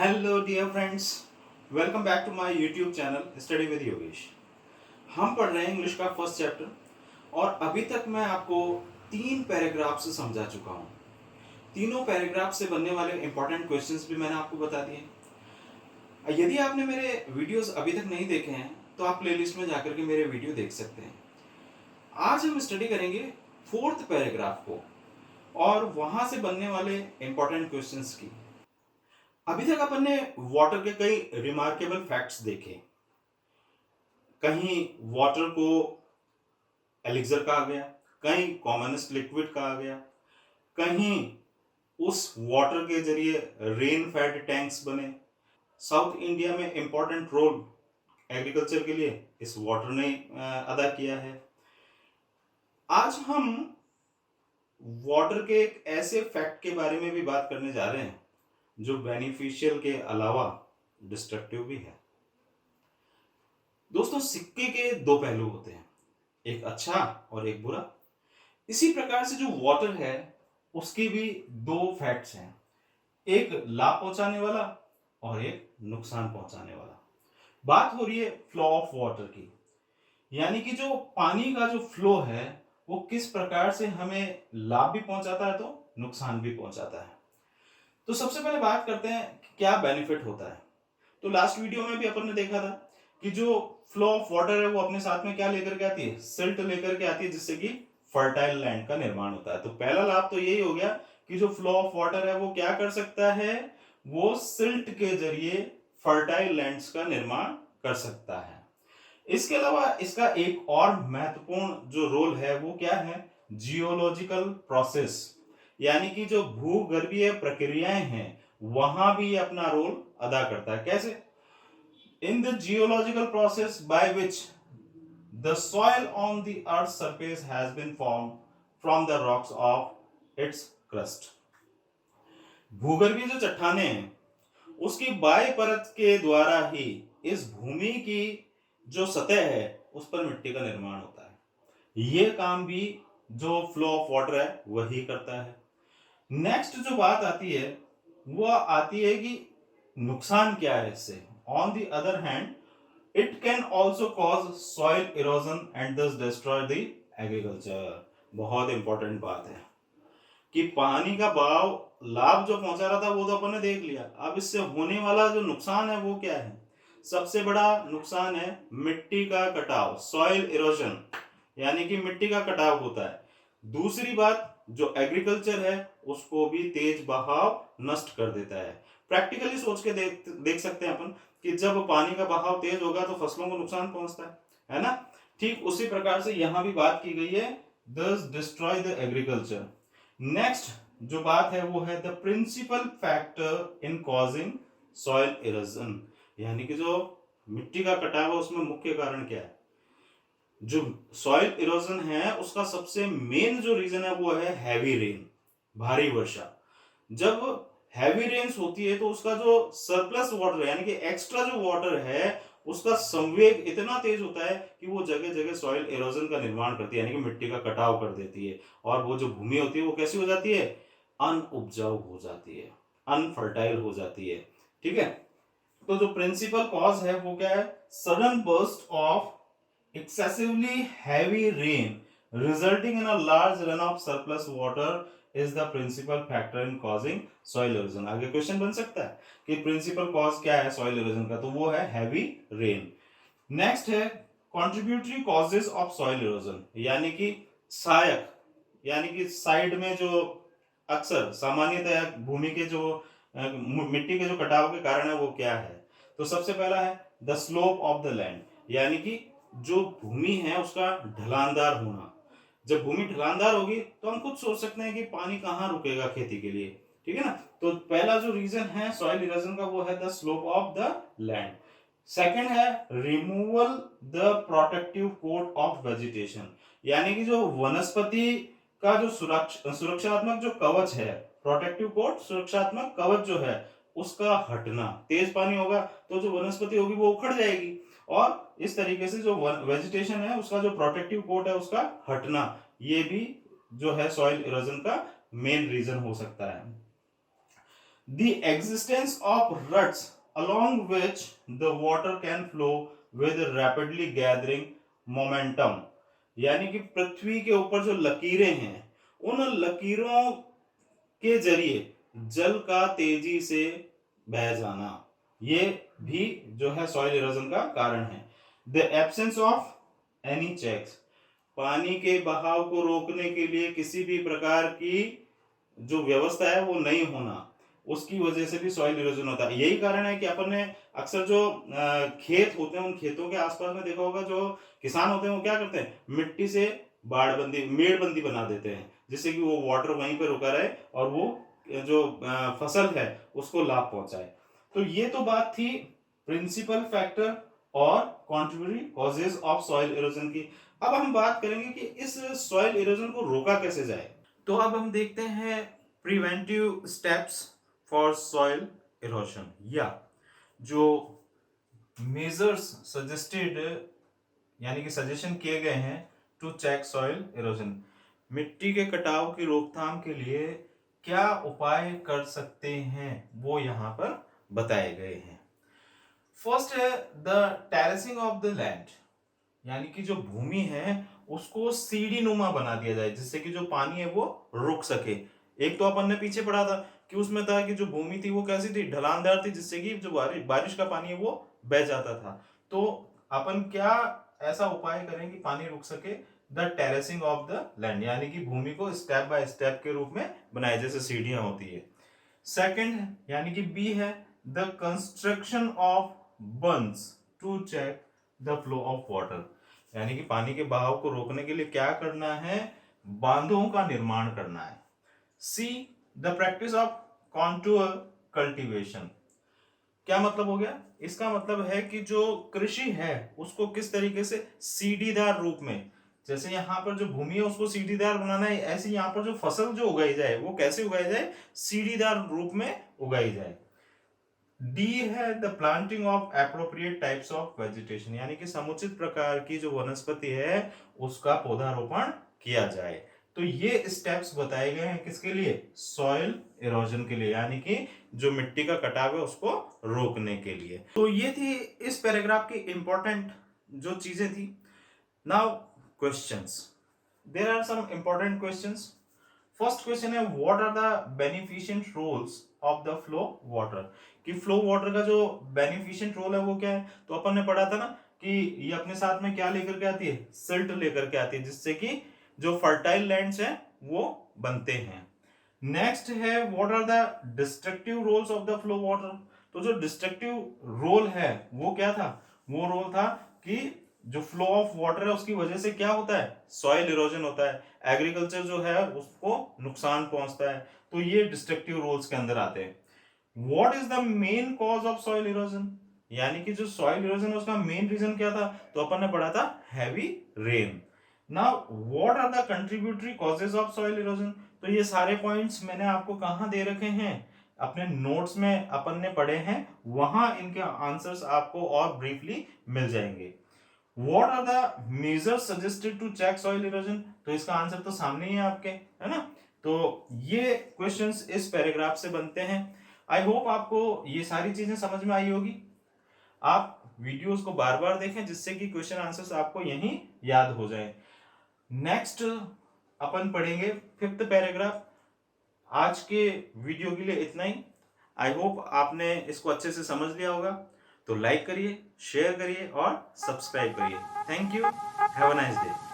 Hello dear friends, welcome back to my YouTube channel study with Yogesh. हम पढ़ रहे हैं इंग्लिश का फर्स्ट चैप्टर और अभी तक मैं आपको 3 पैराग्राफ से समझा चुका हूँ। तीनों पैराग्राफ से बनने वाले इंपॉर्टेंट क्वेश्चंस भी मैंने आपको बता दिए। यदि आपने मेरे वीडियोस अभी तक नहीं देखे हैं तो आप प्लेलिस्ट में जाकर के मेरे वीडियो देख सकते हैं। आज हम स्टडी करेंगे 4th पैराग्राफ को और वहां से बनने वाले इंपॉर्टेंट क्वेश्चंस की। अभी तक अपन ने वाटर के कई रिमार्केबल फैक्ट्स देखे। कहीं वाटर को एलिक्सर कहा गया, कहीं कॉमनेस्ट लिक्विड कहा गया, कहीं उस वाटर के जरिए रेन फेड टैंक्स बने। साउथ इंडिया में इंपॉर्टेंट रोल एग्रीकल्चर के लिए इस वाटर ने अदा किया है। आज हम वाटर के एक ऐसे फैक्ट के बारे में भी बात करने जा रहे हैं जो बेनिफिशियल के अलावा डिस्ट्रक्टिव भी है। दोस्तों, सिक्के के 2 पहलू होते हैं, एक अच्छा और एक बुरा। इसी प्रकार से जो वाटर है उसकी भी 2 फैक्ट्स हैं, एक लाभ पहुंचाने वाला और एक नुकसान पहुंचाने वाला। बात हो रही है फ्लो ऑफ वाटर की, यानी कि जो पानी का जो फ्लो है वो किस प्रकार से हमें लाभ भी पहुंचाता है तो नुकसान भी पहुंचाता है। तो सबसे पहले बात करते हैं कि क्या बेनिफिट होता है। तो लास्ट वीडियो में भी अपन ने देखा था कि जो फ्लो ऑफ वाटर है वो अपने साथ में क्या लेकर के आती है, सिल्ट लेकर के आती है, जिससे कि फर्टाइल लैंड का निर्माण होता है। तो पहला लाभ तो यही हो गया कि जो फ्लो ऑफ वाटर है वो क्या कर सकता है, वो सिल्ट के जरिए फर्टाइल लैंड्स का निर्माण कर सकता है। इसके अलावा इसका एक और महत्वपूर्ण जो रोल है वो क्या है, जियोलॉजिकल प्रोसेस, यानी कि जो भूगर्भीय प्रक्रियाएं हैं वहां भी अपना रोल अदा करता है। कैसे? In the geological process by which the soil on the earth surface has been form from the rocks of its crust. भूगर्भीय जो चट्टाने हैं उसकी बाह्य परत के द्वारा ही इस भूमि की जो सतह है उस पर मिट्टी का निर्माण होता है। यह काम भी जो फ्लो ऑफ वाटर है वही करता है। नेक्स्ट जो बात आती है वो आती है कि नुकसान क्या है इससे। On the other hand it can also cause soil erosion and दस डिस्ट्रॉय द एग्रीकल्चर। बहुत इंपॉर्टेंट बात है कि पानी का बहाव लाभ जो पहुंचा रहा था वो तो अपन ने देख लिया। अब इससे होने वाला जो नुकसान है वो क्या है? सबसे बड़ा नुकसान है मिट्टी का कटाव, सॉइल इरोजन, यानी कि मिट्टी का कटाव होता है। दूसरी बात, जो एग्रीकल्चर है उसको भी तेज बहाव नष्ट कर देता है। प्रैक्टिकली सोच के देख सकते हैं अपन कि जब पानी का बहाव तेज होगा तो फसलों को नुकसान पहुंचता है ना। ठीक उसी प्रकार से यहां भी बात की गई है, दस डिस्ट्रॉय द एग्रीकल्चर। नेक्स्ट जो बात है वो है the principal factor in causing soil erosion, यानी कि जो मिट्टी का कटाव है उसमें मुख्य कारण क्या है। जो सॉइल इरोजन है उसका सबसे मेन जो रीजन है वो है हैवी रेन, भारी वर्षा। जब हैवी रेन्स होती है तो उसका जो सरप्लस वाटर यानी कि एक्स्ट्रा जो वाटर है उसका संवेग इतना तेज होता है कि वो जगह जगह सॉइल इरोजन का निर्माण करती है, यानी कि मिट्टी का कटाव कर देती है। और वो जो भूमि होती है वो कैसी हो जाती है, अनउपजाऊ हो जाती है, अनफर्टाइल हो जाती है। ठीक है, तो जो प्रिंसिपल कॉज है वो क्या है, sudden burst of excessively heavy rain resulting in a large runoff surplus water is the principal factor in causing soil erosion। आगे क्वेश्चन बन सकता है कि प्रिंसिपल कॉज क्या है soil erosion का, तो वो है हैवी रेन। नेक्स्ट है contributory causes of soil erosion, यानी कि सहायक, यानी कि साइड में जो अक्सर सामान्यतः भूमि के जो मिट्टी के जो कटाव के कारण है वो क्या है। तो सबसे पहला है the slope of the land, यानी कि जो भूमि है उसका ढलानदार होना। जब भूमि ढलानदार होगी तो हम खुद सोच सकते हैं कि पानी कहाँ रुकेगा खेती के लिए। ठीक है ना, तो पहला जो रीजन है सॉइल इरोजन का वो है the slope of the land. Second है removal the protective coat of vegetation, यानी कि जो वनस्पति का जो सुरक्षात्मक जो कवच है, प्रोटेक्टिव कोट सुरक्षात्मक कवच जो है उसका हटना। तेज पानी होगा तो जो वनस्पति होगी वो उखड़ जाएगी और इस तरीके से जो वेजिटेशन है उसका जो प्रोटेक्टिव कोट है उसका हटना, ये भी जो है सॉइल इरोजन का मेन रीजन हो सकता है। The existence of ruts along which the water can flow with rapidly gathering momentum, यानी कि पृथ्वी के ऊपर जो लकीरें हैं, उन लकीरों के जरिए जल का तेजी से बह जाना, ये भी जो है सॉइल इरोजन का कारण है। The absence of any checks, पानी के बहाव को रोकने के लिए किसी भी प्रकार की जो व्यवस्था है वो नहीं होना, उसकी वजह से भी सॉइल इरोजन होता है। यही कारण है कि अपन ने अक्सर जो खेत होते हैं, उन खेतों के आसपास में देखा होगा, जो किसान होते हैं वो क्या करते हैं, मिट्टी से बाड़बंदी, मेड़बंदी बना देते हैं, जिससे कि वो वाटर वहीं पे रुका रहे और वो जो फसल है उसको लाभ पहुंचाए। तो ये तो बात थी प्रिंसिपल फैक्टर और contributory causes of soil erosion की। अब हम बात करेंगे कि इस सॉइल इरोजन को रोका कैसे जाए। तो अब हम देखते हैं preventive steps for soil erosion, या जो मेजर्स सजेस्टेड, यानी कि सजेशन किए गए हैं टू चेक सॉइल इरोजन। मिट्टी के कटाव की रोकथाम के लिए क्या उपाय कर सकते हैं, वो यहां पर बताए गए हैं। फर्स्ट है the terracing of the land, यानी कि जो भूमि है उसको सीढ़ी नुमा बना दिया जाए, जिससे कि जो पानी है वो रुक सके। एक तो अपन ने पीछे पढ़ा था कि उसमें था कि जो भूमि थी वो कैसी थी, ढलानदार थी, जिससे कि जो बारिश का पानी है वो बह जाता था। तो अपन क्या ऐसा उपाय करें कि पानी रुक सके, the terracing of the land, यानी कि भूमि को स्टेप बाय स्टेप के रूप में बनाए, जैसे सीढ़ियां होती है। सेकंड यानी कि बी है the construction of bunds to check the flow of water, यानी कि पानी के बहाव को रोकने के लिए क्या करना है, बांधों का निर्माण करना है। See the practice of contour cultivation, क्या मतलब हो गया, इसका मतलब है कि जो कृषि है उसको किस तरीके से सीढ़ीदार रूप में, जैसे यहाँ पर जो भूमि है उसको सीढ़ीदार बनाना है, ऐसे यहाँ पर जो फसल जो उगाई जाए वो कैसे उगाई जाए, सीढ़ीदार रूप में उगाई जाए। डी है the planting of appropriate types of vegetation, यानी कि समुचित प्रकार की जो वनस्पति है उसका पौधारोपण किया जाए। तो ये स्टेप्स बताए गए हैं किसके लिए, सॉइल इरोजन के लिए, यानी कि जो मिट्टी का कटाव है उसको रोकने के लिए। तो ये थी इस पैराग्राफ की इंपॉर्टेंट जो चीजें थी। Now questions, there are some important questions. First question है what are the beneficient roles of the flow water, कि फ्लो वाटर का जो बेनिफिशिएंट रोल है वो क्या है। तो अपन ने पढ़ा था ना कि ये अपने साथ में क्या लेकर के आती है, सिल्ट लेकर के आती है, जिससे कि जो फर्टाइल लैंड्स हैं वो बनते हैं। नेक्स्ट है what are the destructive roles of the flow water, तो जो डिस्ट्रक्टिव रोल है वो क्या था, वो रोल था कि जो फ्लो ऑफ वाटर है उसकी वजह से क्या होता है, सॉइल इरोजन होता है, एग्रीकल्चर जो है उसको नुकसान पहुंचता है। तो ये डिस्ट्रक्टिव रोल्स के अंदर आते हैं। What is the main cause of soil erosion, यानी कि जो सॉइल इरोजन है उसका मेन रीजन क्या था, तो अपन ने पढ़ा था heavy rain. Now what are the contributory causes of soil erosion, तो ये सारे पॉइंट्स मैंने आपको कहां दे रखे हैं, अपने नोट्स में अपन ने पढ़े हैं, वहां इनके आंसर्स आपको और ब्रीफली मिल जाएंगे। What are the measures suggested to check soil erosion, तो इसका आंसर तो सामने ही है आपके, है ना। तो ये क्वेश्चंस इस पैराग्राफ से बनते हैं। आई होप आपको ये सारी चीजें समझ में आई होगी। आप वीडियोस को बार बार देखें जिससे कि क्वेश्चन आंसर्स आपको यहीं याद हो जाए। नेक्स्ट अपन पढ़ेंगे फिफ्थ पैराग्राफ। आज के वीडियो के लिए इतना ही। आई होप आपने इसको अच्छे से समझ लिया होगा। तो लाइक करिए, शेयर करिए और सब्सक्राइब करिए। Thank you, have a nice day.